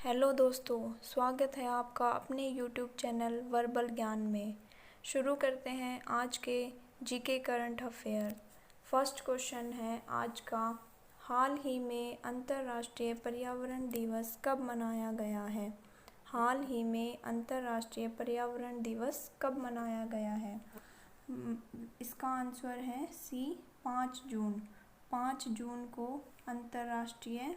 Hello दोस्तों, स्वागत है आपका अपने यूट्यूब चैनल वर्बल ज्ञान में। शुरू करते हैं आज के GK current affair. First question है आज का, हाल ही में अंतर्राष्ट्रीय पर्यावरण दिवस कब मनाया गया है? हाल ही में अंतर्राष्ट्रीय पर्यावरण दिवस कब मनाया गया है? इसका आंसर है सी, 5 जून। 5 जून को अंतर्राष्ट्रीय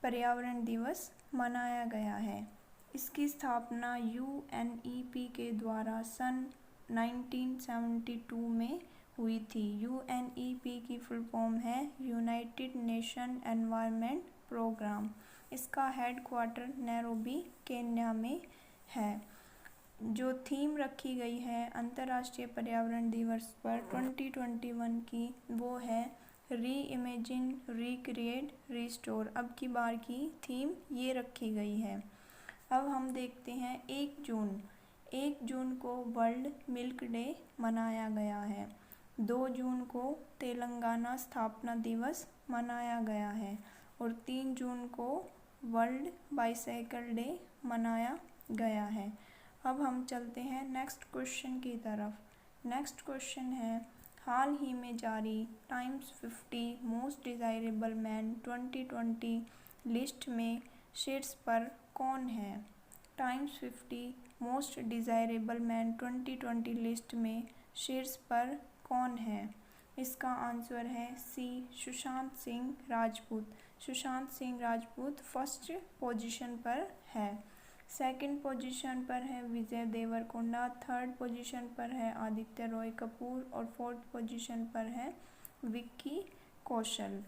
पर्यावरण दिवस मनाया गया है। इसकी स्थापना यूएनईपी के द्वारा सन 1972 में हुई थी। यूएनईपी की फुल फॉर्म है यूनाइटेड नेशन एनवायरनमेंट प्रोग्राम। इसका हेडक्वार्टर नैरोबी, केन्या में है। जो थीम रखी गई है अंतर्राष्ट्रीय पर्यावरण दिवस पर 2021 की, वो है री इमेजिन, रिक्रिएट, रिस्टोर। अब की बार की थीम ये रखी गई है। अब हम देखते हैं 1 जून। 1 जून को वर्ल्ड मिल्क डे मनाया गया है। 2 जून को तेलंगाना स्थापना दिवस मनाया गया है और 3 जून को वर्ल्ड बाइसाइकिल डे मनाया गया है। अब हम चलते हैं नेक्स्ट क्वेश्चन की तरफ। नेक्स्ट क्वेश्चन है, हाल ही में जारी times 50 most desirable man 2020 list में शीर्ष पर कौन है? Times 50 most desirable man 2020 list में शीर्ष पर कौन है? इसका आंसर है सी, सुशांत सिंह राजपूत। सुशांत सिंह राजपूत फर्स्ट पोजीशन पर है। सेकंड पोजीशन पर है विजय देवरकोंडा। थर्ड पोजीशन पर है आदित्य रॉय कपूर और फोर्थ पोजीशन पर है Vicky Kaushal.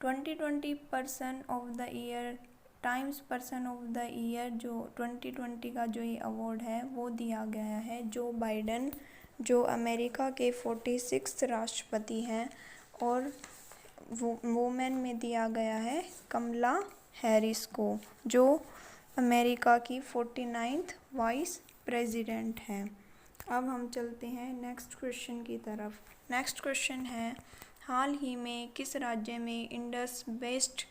2020 person of the year, times person of the year जो 2020 का जो ये अवार्ड है वो दिया गया है जो बाइडेन, जो अमेरिका के 46 राष्ट्रपति हैं, और वुमेन में दिया गया है कमला हैरिस को, जो अमेरिका की 49th वाइस प्रेसिडेंट हैं। अब हम चलते हैं नेक्स्ट क्वेश्चन की तरफ। नेक्स्ट क्वेश्चन है, हाल ही में किस राज्य में Indus best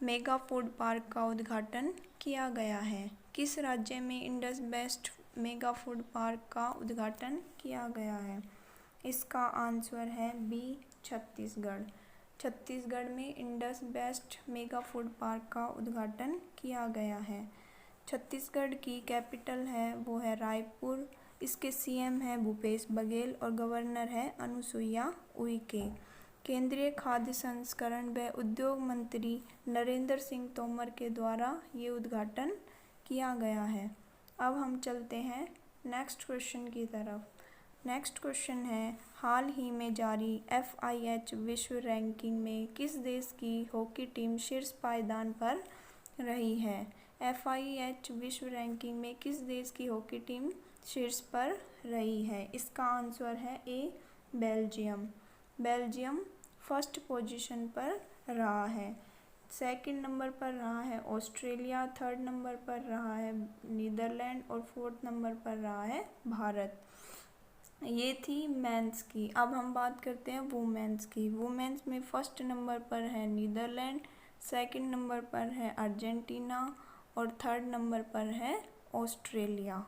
mega food park का उद्घाटन किया गया है? किस राज्य में Indus best mega food park का उद्घाटन किया गया है? इसका आंसर है बी, छत्तीसगढ़। छत्तीसगढ़ में Indus best mega food park का उद्घाटन किया गया है। छत्तीसगढ़ की कैपिटल है वो है रायपुर। इसके सीएम है भूपेश बघेल और गवर्नर है अनुसुईया उइके। केंद्रीय खाद्य संस्करण व उद्योग मंत्री नरेंद्र सिंह तोमर के द्वारा ये उद्घाटन किया गया है। अब हम चलते हैं नेक्स्ट क्वेश्चन की तरफ। नेक्स्ट क्वेश्चन है, हाल ही में जारी FIH विश्व रैंकिंग में किस देश की हॉकी टीम शीर्ष पायदान पर रही है? FIH विश्व रैंकिंग में किस देश की हॉकी टीम शीर्ष पर रही है? इसका आंसर है ए, बेल्जियम। बेल्जियम फर्स्ट पोजीशन पर रहा है। सेकंड नंबर पर रहा है ऑस्ट्रेलिया, थर्ड नंबर पर रहा है नीदरलैंड और फोर्थ नंबर पर रहा है भारत। ये थी मेंस की। अब हम बात करते हैं वुमेन्स की। वुमेन्स में फर्स्ट नंबर पर है नीदरलैंड, सेकंड नंबर पर है अर्जेंटीना और थर्ड नंबर पर है ऑस्ट्रेलिया।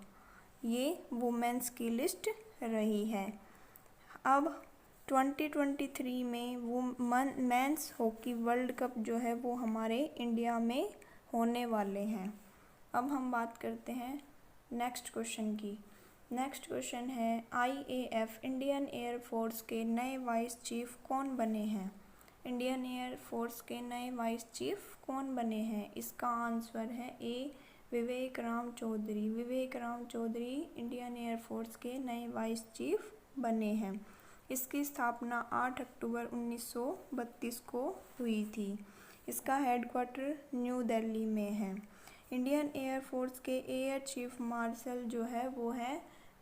ये वुमेन्स की लिस्ट रही है। अब 2023 में मेंस हॉकी वर्ल्ड कप जो है वो हमारे इंडिया में होने वाले हैं। अब हम बात करते हैं नेक्स्ट क्वेश्चन की। नेक्स्ट क्वेश्चन है, IAF इंडियन एयर फोर्स के नए वाइस चीफ कौन बने हैं? इंडियन एयर फोर्स के नए वाइस चीफ कौन बने हैं? इसका आंसर है A, Vivek Ram Chaudhary. Vivek Ram Chaudhary Indian Air Force के नए वाइस चीफ बने हैं। इसकी स्थापना 8 अक्टूबर 1932 को हुई थी। इसका हेडक्वार्टर न्यू दिल्ली में है। इंडियन एयर फोर्स के एयर चीफ मार्शल जो है वो है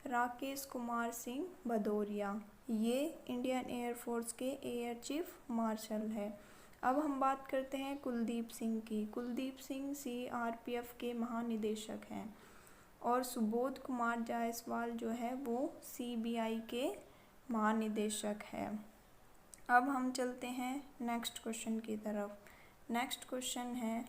राकेश कुमार सिंह भदौरिया। ये इंडियन एयर फोर्स के एयर चीफ मार्शल है। अब हम बात करते हैं कुलदीप सिंह की। कुलदीप सिंह CRPF के महानिदेशक हैं और सुबोध कुमार जायसवाल जो है वो CBI के महानिदेशक है। अब हम चलते हैं नेक्स्ट क्वेश्चन की तरफ। नेक्स्ट क्वेश्चन है,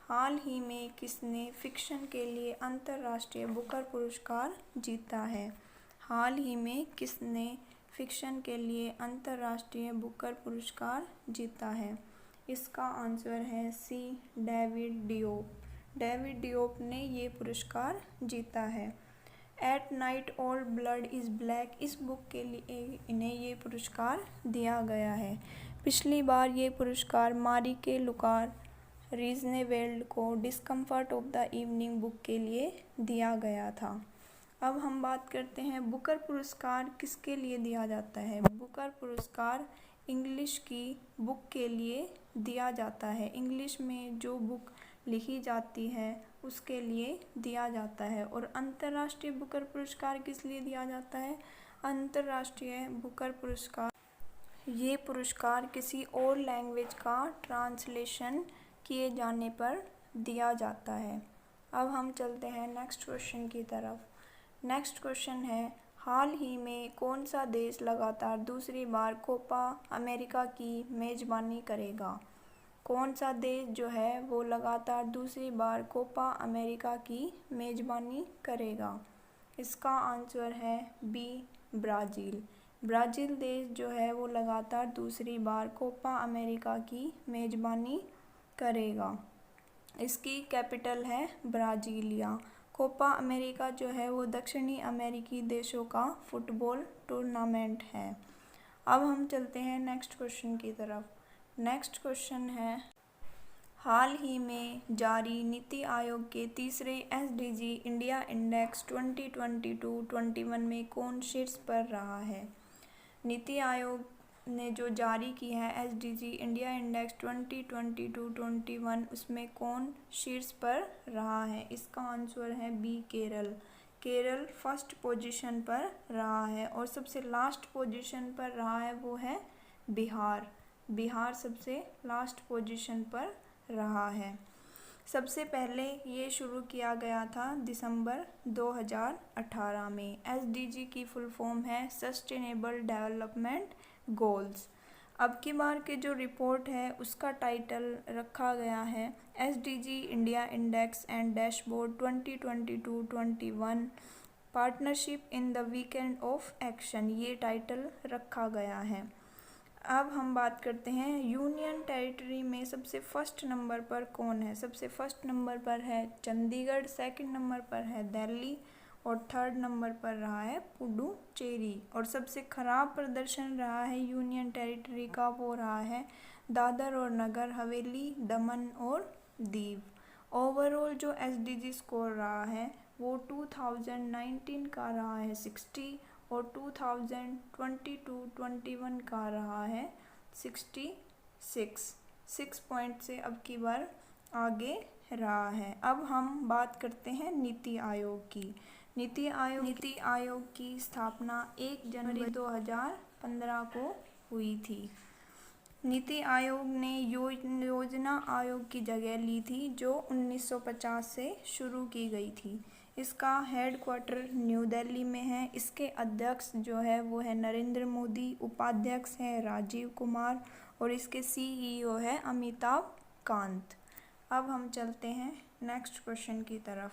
हाल ही में किसने फिक्शन के लिए अंतर्राष्ट्रीय बुकर पुरस्कार जीता है? हाल ही में किसने फिक्शन के लिए अंतर्राष्ट्रीय बुकर पुरस्कार जीता है? इसका आंसर है सी, डेविड डियोप। डेविड डियोप ने ये पुरस्कार जीता है। At night all blood is black, इस बुक के लिए इन्हें ये पुरस्कार दिया गया है। पिछली बार ये पुरस्कार मारी के लुकार रीजनेवेल्ड को discomfort of the evening book के लिए दिया गया था। अब हम बात करते हैं बुकर पुरस्कार किसके लिए दिया जाता है। बुकर पुरस्कार इंग्लिश की बुक के लिए दिया जाता है। इंग्लिश में जो बुक लिखी जाती है उसके लिए दिया जाता है। और अंतर्राष्ट्रीय बुकर पुरस्कार किस लिए दिया जाता है? अंतर्राष्ट्रीय बुकर पुरस्कार, ये पुरस्कार किसी और लैंग्वेज का ट्रांसलेशन किए जाने पर दिया जाता है। अब हम चलते हैं नेक्स्ट क्वेश्चन की तरफ। नेक्स्ट क्वेश्चन है, हाल ही में कौन सा देश लगातार दूसरी बार कोपा अमेरिका की मेज़बानी करेगा? कौन सा देश जो है वो लगातार दूसरी बार कोपा अमेरिका की मेज़बानी करेगा? इसका आंसर है बी, ब्राज़ील। ब्राज़ील देश जो है वो लगातार दूसरी बार कोपा अमेरिका की मेज़बानी करेगा। इसकी कैपिटल है ब्राज़ीलिया। कोपा अमेरिका जो है वो दक्षिणी अमेरिकी देशों का फुटबॉल टूर्नामेंट है। अब हम चलते हैं नेक्स्ट क्वेश्चन की तरफ। नेक्स्ट क्वेश्चन है, हाल ही में जारी नीति आयोग के तीसरे एसडीजी इंडिया इंडेक्स 2022-21 में कौन शीर्ष पर रहा है? नीति आयोग ने जो जारी की है एसडीजी इंडिया इंडेक्स 2022-21, उसमें कौन शीर्ष पर रहा है? इसका आंसर है b, Kerala. Kerala first position पर रहा है। और सबसे लास्ट पोजीशन पर रहा है वो है बिहार। बिहार सबसे लास्ट पोजीशन पर रहा है। सबसे पहले ये शुरू किया गया था दिसंबर 2018 में। एसडीजी की फुल फॉर्म है सस्टेनेबल डेवलपमेंट गोल्स। अब की बार के जो रिपोर्ट है उसका टाइटल रखा गया है SDG India index and dashboard 2022-21 partnership in the weekend of action, ये टाइटल रखा गया है। अब हम बात करते हैं यूनियन टेरिटरी में सबसे फर्स्ट नंबर पर कौन है। सबसे फर्स्ट नंबर पर है चंडीगढ़, सेकंड नंबर पर है दिल्ली और थर्ड नंबर पर रहा है पुडुचेरी। और सबसे ख़राब प्रदर्शन रहा है यूनियन टेरिटरी का, वो रहा है दादर और नगर हवेली, दमन और दीव। ओवरऑल जो एसडीजी स्कोर रहा है वो 2019 का रहा है 60 और 2022-21 का रहा है 66। 6 पॉइंट से अब की बार आगे रहा है। अब हम बात करते हैं नीति आयोग की। नीति आयोग की स्थापना 1 जनवरी 2015 को हुई थी। नीति आयोग ने योजना आयोग की जगह ली थी जो 1950 से शुरू की गई थी। इसका हेडक्वार्टर न्यू दिल्ली में है। इसके अध्यक्ष जो है वो है नरेंद्र मोदी, उपाध्यक्ष है राजीव कुमार और इसके सीईओ है अमिताभ कांत। अब हम चलते हैं नेक्स्ट क्वेश्चन की तरफ।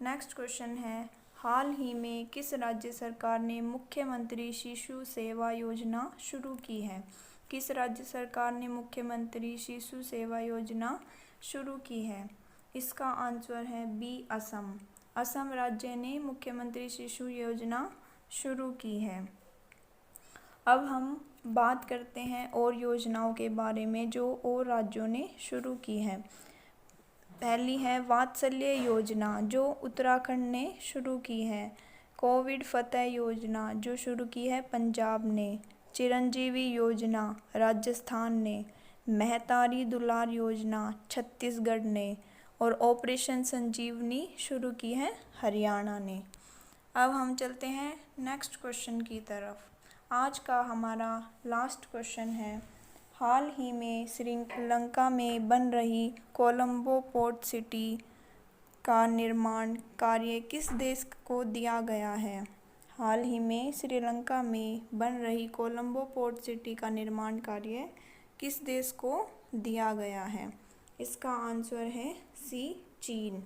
नेक्स्ट क्वेश्चन है, हाल ही में किस राज्य सरकार ने मुख्यमंत्री शिशु सेवा योजना शुरू की है? किस राज्य सरकार ने मुख्यमंत्री शिशु सेवा योजना शुरू की है? इसका आंसर है बी, असम। असम राज्य ने मुख्यमंत्री शिशु योजना शुरू की है। अब हम बात करते हैं और योजनाओं के बारे में जो और राज्यों ने शुरू की है। पहली है वात्सल्य योजना जो उत्तराखंड ने शुरू की है। कोविड फतेह योजना जो शुरू की है पंजाब ने। चिरंजीवी योजना राजस्थान ने। महतारी दुलार योजना छत्तीसगढ़ ने। और ऑपरेशन संजीवनी शुरू की है हरियाणा ने। अब हम चलते हैं नेक्स्ट क्वेश्चन की तरफ। आज का हमारा लास्ट क्वेश्चन है, हाल ही में श्रीलंका में बन रही कोलंबो पोर्ट सिटी का निर्माण कार्य किस देश को दिया गया है? हाल ही में श्रीलंका में बन रही कोलंबो पोर्ट सिटी का निर्माण कार्य किस देश को दिया गया है? इसका आंसर है सी, चीन।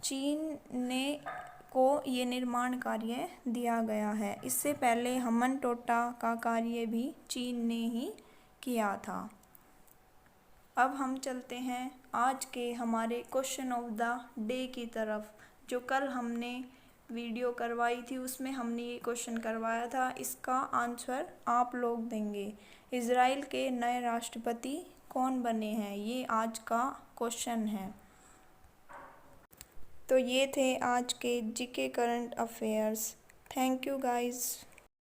चीन ने को ये निर्माण कार्य दिया गया है। इससे पहले हमन टोटा का कार्य भी चीन ने ही किया था। अब हम चलते हैं आज के हमारे क्वेश्चन ऑफ द डे की तरफ। जो कल हमने वीडियो करवाई थी उसमें हमने ये क्वेश्चन करवाया था, इसका आंसर आप लोग देंगे। इज़राइल के नए राष्ट्रपति कौन बने हैं, ये आज का क्वेश्चन है। तो ये थे आज के GK current affairs. Thank you guys.